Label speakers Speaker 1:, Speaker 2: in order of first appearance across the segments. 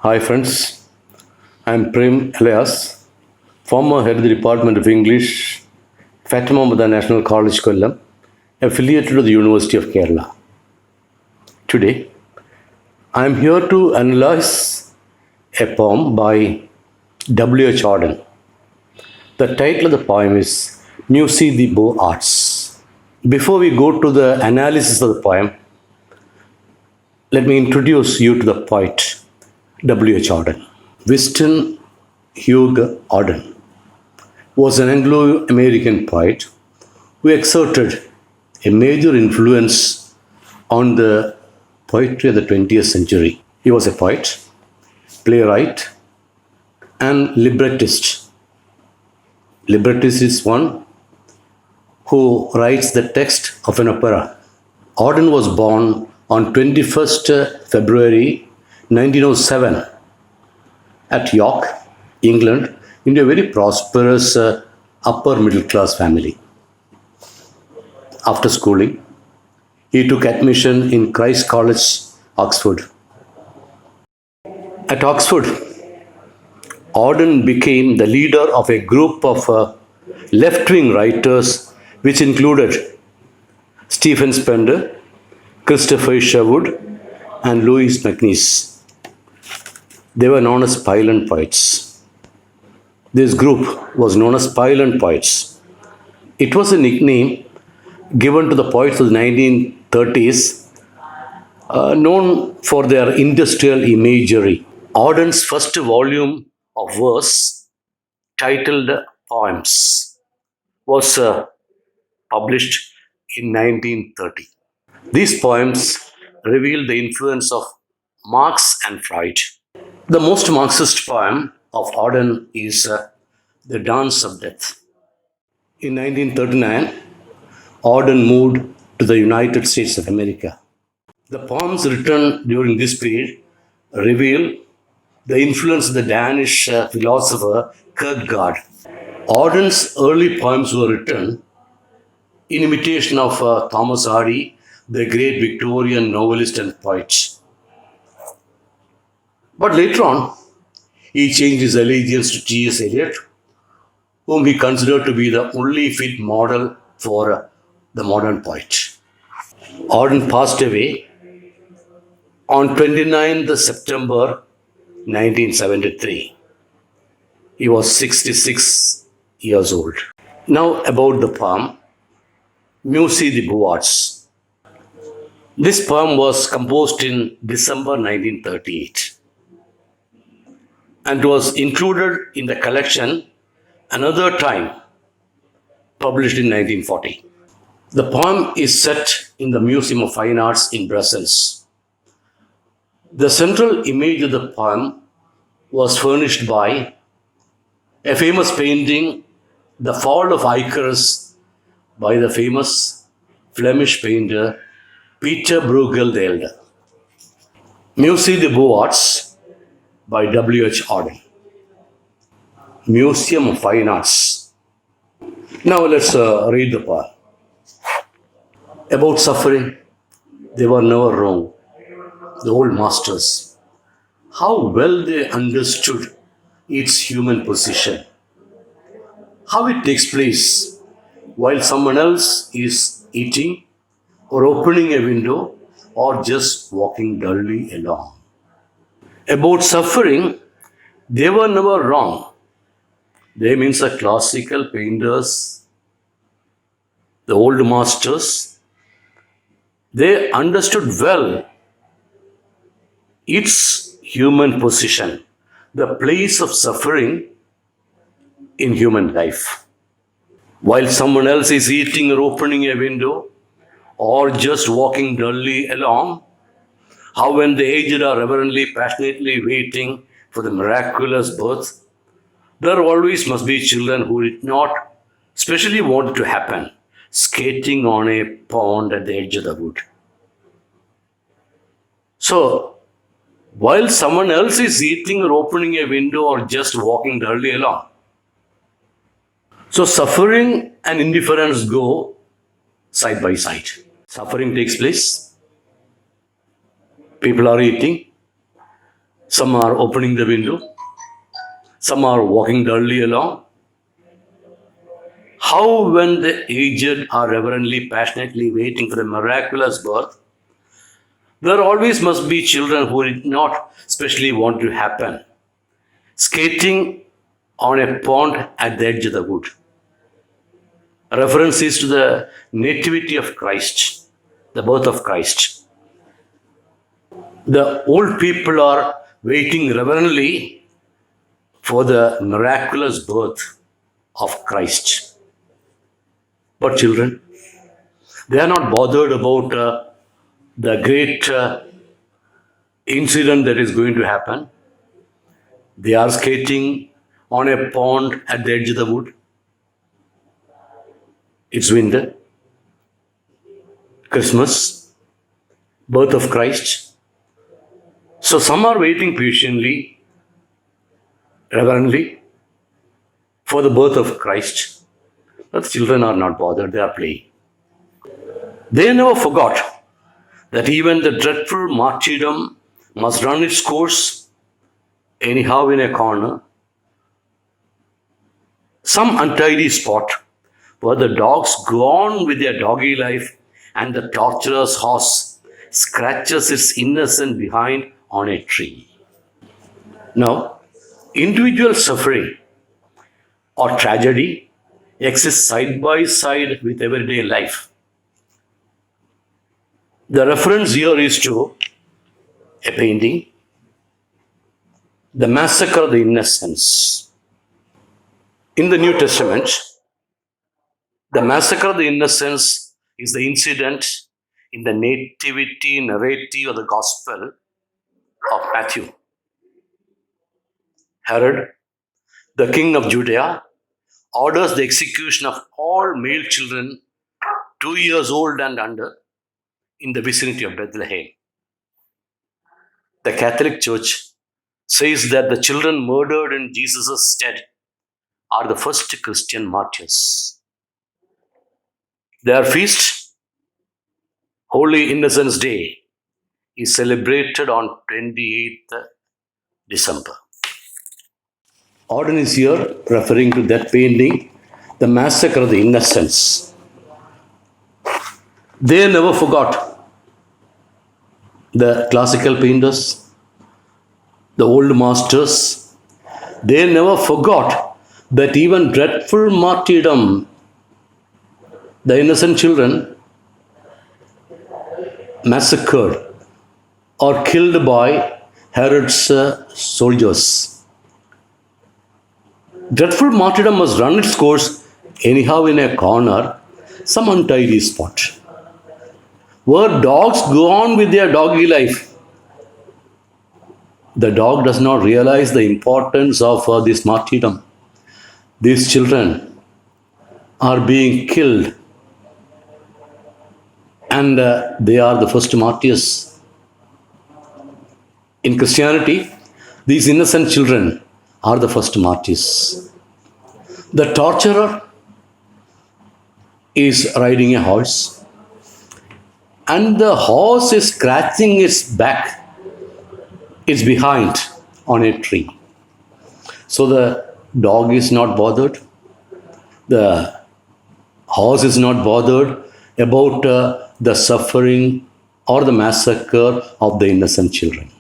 Speaker 1: Hi friends, I am Prem Elias, former head of the Department of English, Fatima Mada National College, Kollam, affiliated to the University of Kerala. Today, I am here to analyze a poem by W.H. Auden. The title of the poem is Musée des Beaux-Arts. Before we go to the analysis of the poem, let me introduce you to the poet W.H. Auden. Winston Hugh Auden was an Anglo American poet who exerted a major influence on the poetry of the 20th century. He was a poet, playwright, and librettist. Librettist is one who writes the text of an opera. Auden was born on 21st February 1907 at York, England, into a very prosperous upper middle class family. After schooling, he took admission in Christ College, Oxford. At Oxford, Auden became the leader of a group of left-wing writers which included Stephen Spender, Christopher Sherwood, and Louis MacNeice. They were known as Pylon poets. This group was known as Pylon poets. It was a nickname given to the poets of the 1930s, known for their industrial imagery. Auden's first volume of verse, titled Poems, was published in 1930. These poems reveal the influence of Marx and Freud. The most Marxist poem of Auden is The Dance of Death. In 1939, Auden moved to the United States of America. The poems written during this period reveal the influence of the Danish philosopher Kierkegaard. Auden's early poems were written in imitation of Thomas Hardy, the great Victorian novelist and poet. But later on, he changed his allegiance to T.S. Eliot, whom he considered to be the only fit model for the modern poet. Auden passed away on 29th September 1973. He was 66 years old. Now about the poem, Musée des Beaux-Arts. This poem was composed in December 1938 and was included in the collection Another Time, published in 1940. The poem is set in the Museum of Fine Arts in Brussels. The central image of the poem was furnished by a famous painting, The Fall of Icarus, by the famous Flemish painter Peter Bruegel the Elder. Musée des Beaux-Arts by W.H. Auden. Museum of Fine Arts. Now let's read the poem. About suffering, they were never wrong. The old masters, how well they understood its human position, how it takes place while someone else is eating or opening a window or just walking dully along. About suffering, they were never wrong. They means the classical painters, the old masters, they understood well its human position, the place of suffering in human life. While someone else is eating or opening a window or just walking dully along, how when the aged are reverently, passionately waiting for the miraculous birth, there always must be children who did not specially want it to happen, skating on a pond at the edge of the wood. So, while someone else is eating or opening a window or just walking dully along, so suffering and indifference go side by side. Suffering takes place. People are eating. Some are opening the window, some are walking dully along. How, when the aged are reverently, passionately waiting for the miraculous birth, there always must be children who did not specially want to happen, skating on a pond at the edge of the wood. Reference is to the nativity of Christ, the birth of Christ. The old people are waiting reverently for the miraculous birth of Christ. But children, they are not bothered about the great incident that is going to happen. They are skating on a pond at the edge of the wood. It's winter, Christmas, birth of Christ. So some are waiting patiently, reverently, for the birth of Christ. But the children are not bothered, they are playing. They never forgot that even the dreadful martyrdom must run its course anyhow in a corner, some untidy spot where the dogs go on with their doggy life and the torturous horse scratches its innocent behind on a tree. Now, individual suffering or tragedy exists side by side with everyday life. The reference here is to a painting, The Massacre of the Innocents. In the New Testament, the Massacre of the Innocents is the incident in the nativity narrative of the Gospel of Matthew. Herod, the king of Judea, orders the execution of all male children 2 years old and under in the vicinity of Bethlehem. The Catholic Church says that the children murdered in Jesus' stead are the first Christian martyrs. Their feast, Holy Innocents' Day, is celebrated on 28th December. Auden is here referring to that painting, The Massacre of the Innocents. They never forgot. The classical painters, the old masters, they never forgot that even dreadful martyrdom, the innocent children massacred or killed by Herod's soldiers. Dreadful martyrdom must run its course anyhow in a corner, some untidy spot, where dogs go on with their doggy life. The dog does not realize the importance of this martyrdom. These children are being killed, and they are the first martyrs. In Christianity, these innocent children are the first martyrs. The torturer is riding a horse, and the horse is scratching its back, its behind on a tree. So the dog is not bothered, the horse is not bothered about the suffering or the massacre of the innocent children.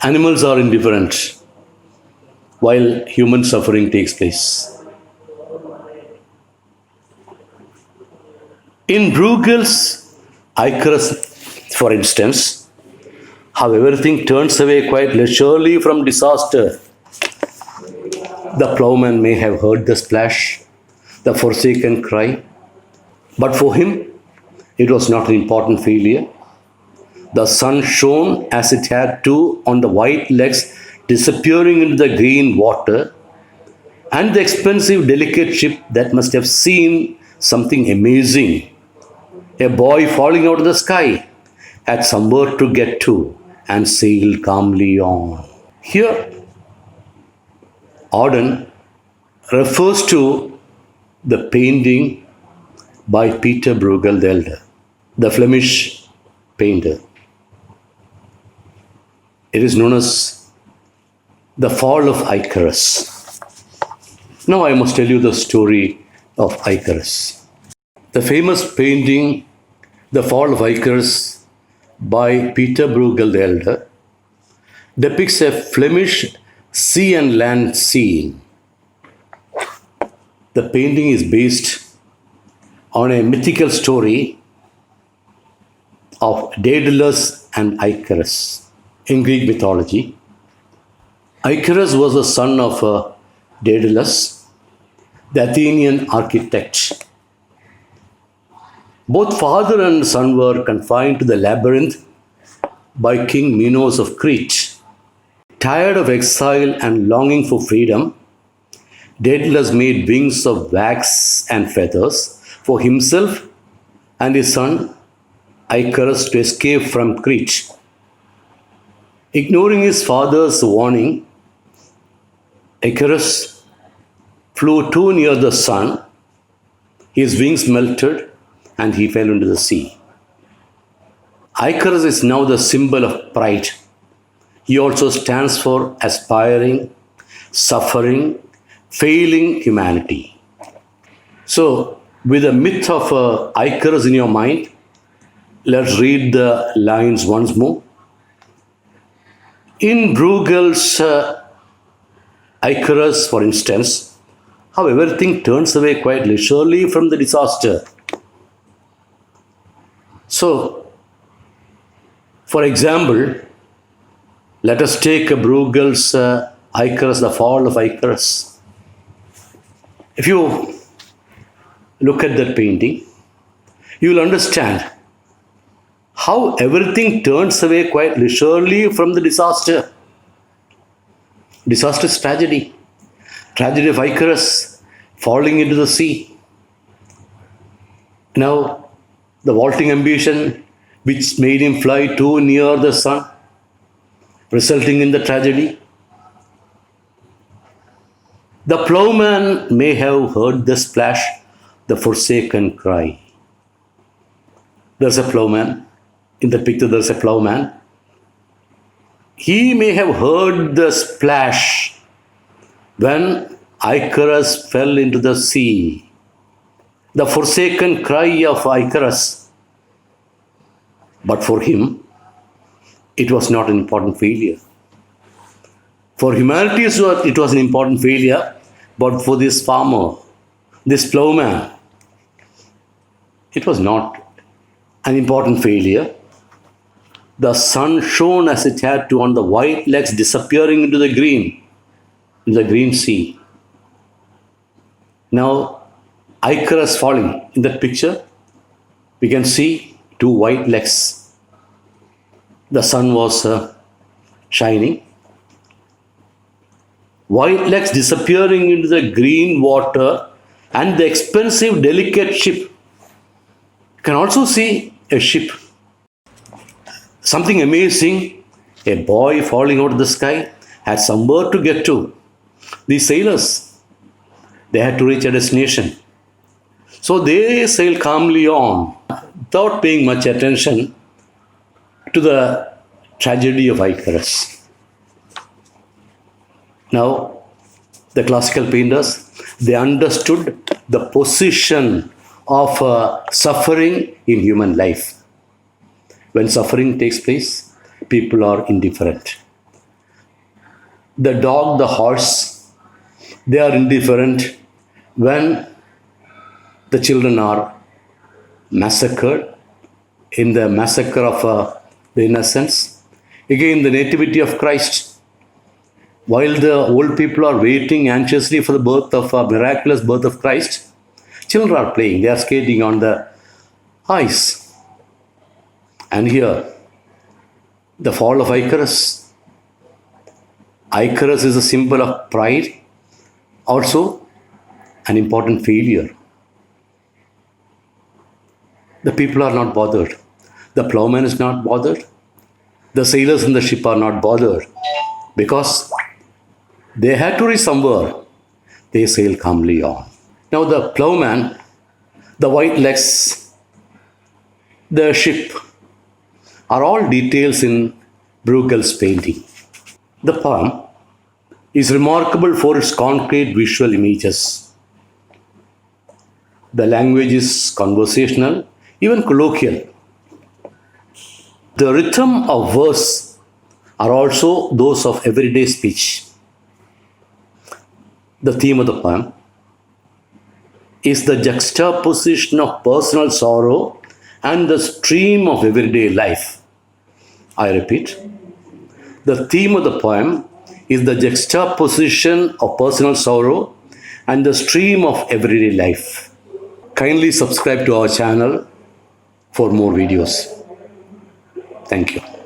Speaker 1: Animals are indifferent while human suffering takes place. In Bruegel's Icarus, for instance, how everything turns away quite leisurely from disaster. The plowman may have heard the splash, the forsaken cry, but for him, it was not an important failure. The sun shone as it had to on the white legs disappearing into the green water, and the expensive, delicate ship that must have seen something amazing, a boy falling out of the sky, had somewhere to get to and sailed calmly on. Here, Auden refers to the painting by Peter Bruegel the Elder, the Flemish painter. It is known as the fall of Icarus. Now I must tell you the story of Icarus. The famous painting, The Fall of Icarus, by Peter Bruegel the Elder, depicts a Flemish sea and land scene. The painting is based on a mythical story of Daedalus and Icarus. In Greek mythology, Icarus was the son of Daedalus, the Athenian architect. Both father and son were confined to the labyrinth by King Minos of Crete. Tired of exile and longing for freedom, Daedalus made wings of wax and feathers for himself and his son Icarus to escape from Crete. Ignoring his father's warning, Icarus flew too near the sun, his wings melted, and he fell into the sea. Icarus is now the symbol of pride. He also stands for aspiring, suffering, failing humanity. So, with the myth of Icarus in your mind, let's read the lines once more. In Bruegel's Icarus, for instance, how everything turns away quite leisurely from the disaster. So, for example, let us take Bruegel's Icarus, The Fall of Icarus. If you look at that painting, you will understand how everything turns away quite leisurely from the disaster. Disaster is tragedy. Tragedy of Icarus falling into the sea. Now, the vaulting ambition which made him fly too near the sun, resulting in the tragedy. The plowman may have heard the splash, the forsaken cry. There's a plowman. In the picture, there's a plowman. He may have heard the splash when Icarus fell into the sea. The forsaken cry of Icarus. But for him, it was not an important failure. For humanity, it was an important failure, but for this farmer, this plowman, it was not an important failure. The sun shone as it had to on the white legs disappearing into the green sea. Now, Icarus falling in that picture, we can see two white legs. The sun was shining. White legs disappearing into the green water and the expensive, delicate ship. You can also see a ship. Something amazing, a boy falling out of the sky had somewhere to get to. These sailors, they had to reach a destination. So they sailed calmly on without paying much attention to the tragedy of Icarus. Now, the classical painters, they understood the position of suffering in human life. When suffering takes place, people are indifferent. The dog, the horse, they are indifferent when the children are massacred in the massacre of the innocents. Again, the nativity of Christ. While the old people are waiting anxiously for the birth of miraculous birth of Christ, children are playing. They are skating on the ice. And here, the fall of Icarus. Icarus is a symbol of pride, also an important failure. The people are not bothered. The plowman is not bothered. The sailors in the ship are not bothered because they had to reach somewhere. They sail calmly on. Now the plowman, the white legs, the ship are all details in Bruegel's painting. The poem is remarkable for its concrete visual images. The language is conversational, even colloquial. The rhythm of verse are also those of everyday speech. The theme of the poem is the juxtaposition of personal sorrow and the stream of everyday life. I repeat, the theme of the poem is the juxtaposition of personal sorrow and the stream of everyday life. Kindly subscribe to our channel for more videos. Thank you.